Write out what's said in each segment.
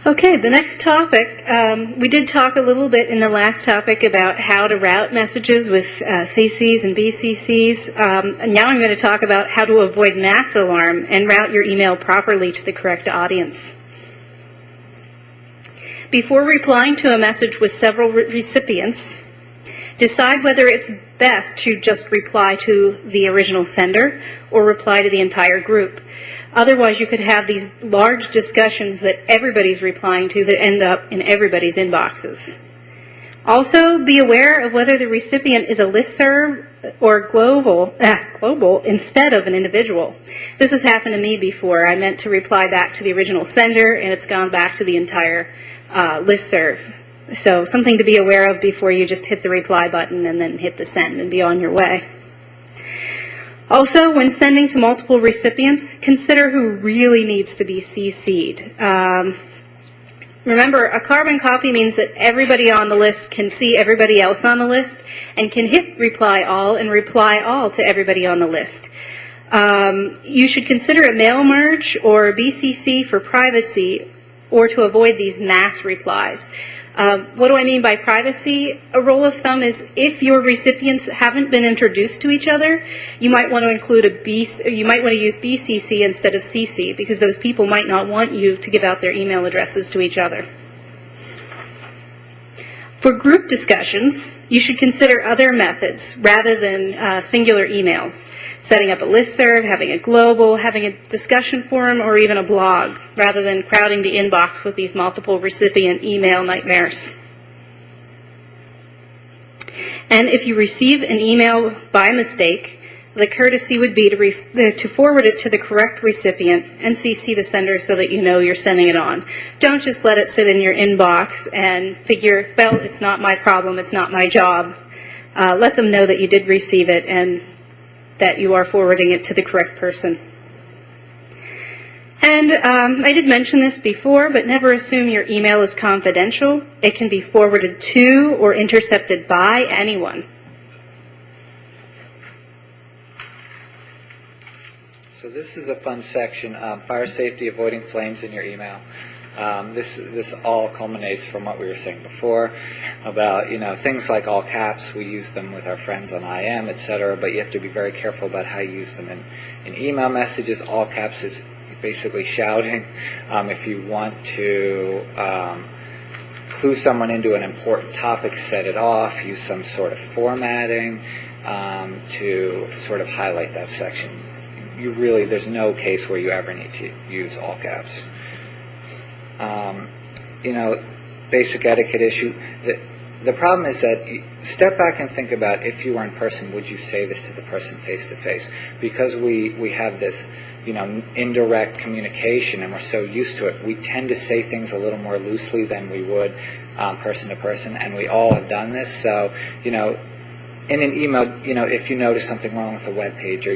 Okay, the next topic, we did talk a little bit in the last topic about how to route messages with CCs and BCCs. Now I'm going to talk about how to avoid mass alarm and route your email properly to the correct audience. Before replying to a message with several recipients, decide whether it's best to just reply to the original sender or reply to the entire group. Otherwise, you could have these large discussions that everybody's replying to that end up in everybody's inboxes. Also, be aware of whether the recipient is a listserv or global instead of an individual. This has happened to me before. I meant to reply back to the original sender, and it's gone back to the entire listserv. So something to be aware of before you just hit the reply button and then hit the send and be on your way. Also, when sending to multiple recipients, consider who really needs to be CC'd. Remember, a carbon copy means that everybody on the list can see everybody else on the list and can hit reply all and reply all to everybody on the list. You should consider a mail merge or a BCC for privacy or to avoid these mass replies. What do I mean by privacy? A rule of thumb is if your recipients haven't been introduced to each other, you might want to include you might want to use BCC instead of CC because those people might not want you to give out their email addresses to each other. For group discussions, you should consider other methods rather than singular emails. Setting up a listserv, having a global, having a discussion forum, or even a blog, rather than crowding the inbox with these multiple recipient email nightmares. And if you receive an email by mistake, the courtesy would be to forward it to the correct recipient and CC the sender so that you know you're sending it on. Don't just let it sit in your inbox and figure, well, it's not my problem, it's not my job. Let them know that you did receive it and that you are forwarding it to the correct person. And I did mention this before, but never assume your email is confidential. It can be forwarded to or intercepted by anyone. So this is a fun section, fire safety, avoiding flames in your email. This all culminates from what we were saying before about, things like all caps. We use them with our friends on IM, etc., but you have to be very careful about how you use them in email messages. All caps is basically shouting. If you want to clue someone into an important topic, set it off, use some sort of formatting to sort of highlight that section. There's no case where you ever need to use all caps. Basic etiquette issue. The problem is that step back and think about if you were in person, would you say this to the person face to face? Because we have this, indirect communication and we're so used to it, we tend to say things a little more loosely than we would person to person, and we all have done this. So, in an email, if you notice something wrong with a web page or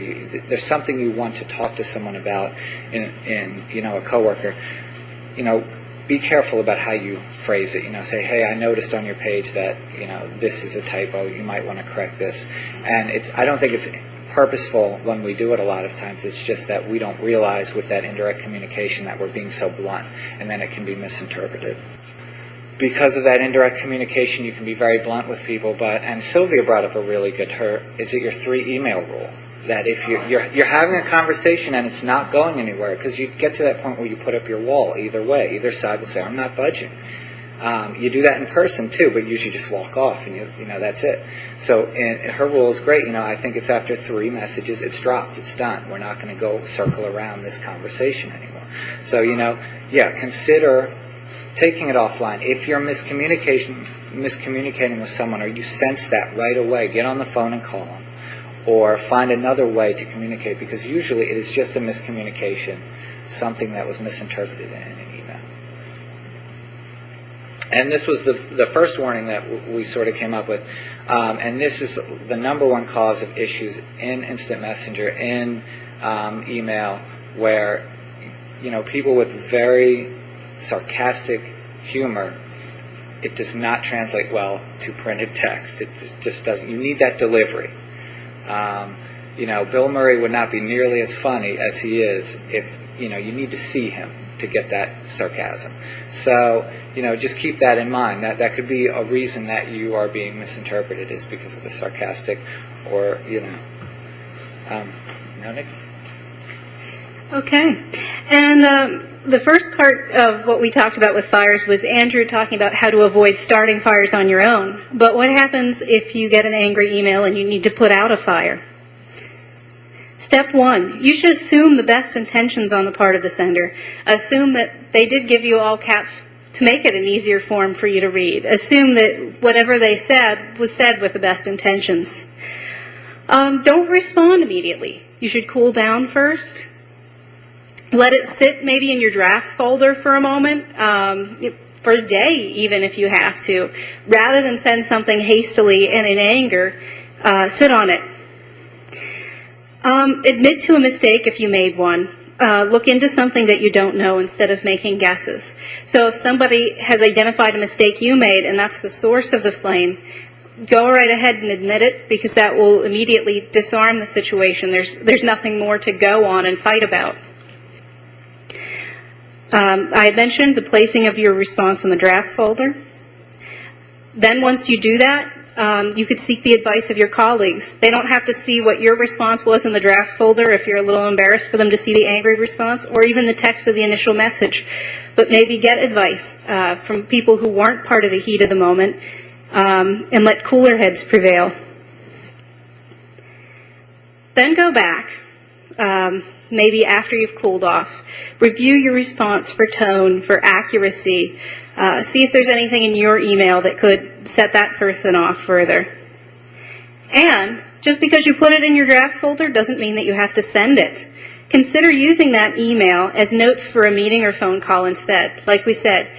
there's something you want to talk to someone about in a coworker, be careful about how you phrase it. Say, hey, I noticed on your page that, this is a typo. You might want to correct this. And I don't think it's purposeful when we do it a lot of times. It's just that we don't realize with that indirect communication that we're being so blunt, and then it can be misinterpreted. Because of that indirect communication, you can be very blunt with people. And Sylvia brought up a really good, is it your 3 email rule? That if you're having a conversation and it's not going anywhere, because you get to that point where you put up your wall either way. Either side will say, I'm not budging. You do that in person too, but usually just walk off and that's it. So her rule is great. I think it's after 3 messages, it's dropped, it's done. We're not going to go circle around this conversation anymore. So, consider taking it offline. If you're miscommunicating with someone or you sense that right away, get on the phone and call them. Or find another way to communicate, because usually it is just a miscommunication, something that was misinterpreted in an email. And this was the first warning that we sort of came up with, and this is the #1 cause of issues in Instant Messenger, in email, where people with very sarcastic humor, it does not translate well to printed text. It just doesn't. You need that delivery. Bill Murray would not be nearly as funny as he is if, you need to see him. to get that sarcasm. So, just keep that in mind. That could be a reason that you are being misinterpreted, is because of the sarcastic, or, Nikki? Okay. And the first part of what we talked about with fires was Andrew talking about how to avoid starting fires on your own. But what happens if you get an angry email and you need to put out a fire? Step 1, you should assume the best intentions on the part of the sender. Assume that they did give you all caps to make it an easier form for you to read. Assume that whatever they said was said with the best intentions. Don't respond immediately. You should cool down first. Let it sit maybe in your drafts folder for a moment, for a day even if you have to. Rather than send something hastily and in anger, sit on it. Admit to a mistake if you made one. Look into something that you don't know instead of making guesses. So if somebody has identified a mistake you made and that's the source of the flame, go right ahead and admit it, because that will immediately disarm the situation. There's nothing more to go on and fight about. I had mentioned the placing of your response in the drafts folder. Then once you do that, you could seek the advice of your colleagues. They don't have to see what your response was in the draft folder if you're a little embarrassed for them to see the angry response, or even the text of the initial message. But maybe get advice from people who weren't part of the heat of the moment, and let cooler heads prevail. Then go back, maybe after you've cooled off. Review your response for tone, for accuracy. See if there's anything in your email that could set that person off further. And just because you put it in your drafts folder doesn't mean that you have to send it. Consider using that email as notes for a meeting or phone call instead. Like we said,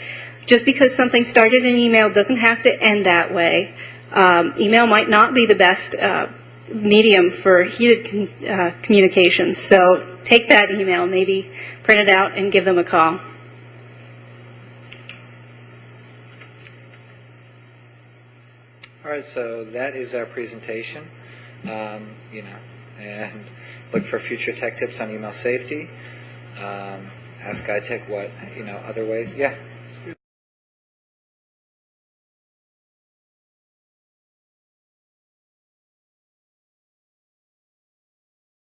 just because something started in email doesn't have to end that way. Email might not be the best medium for heated communications. So take that email, maybe print it out and give them a call. All right, so that is our presentation. And look for future tech tips on email safety. Ask iTech what, other ways. Yeah.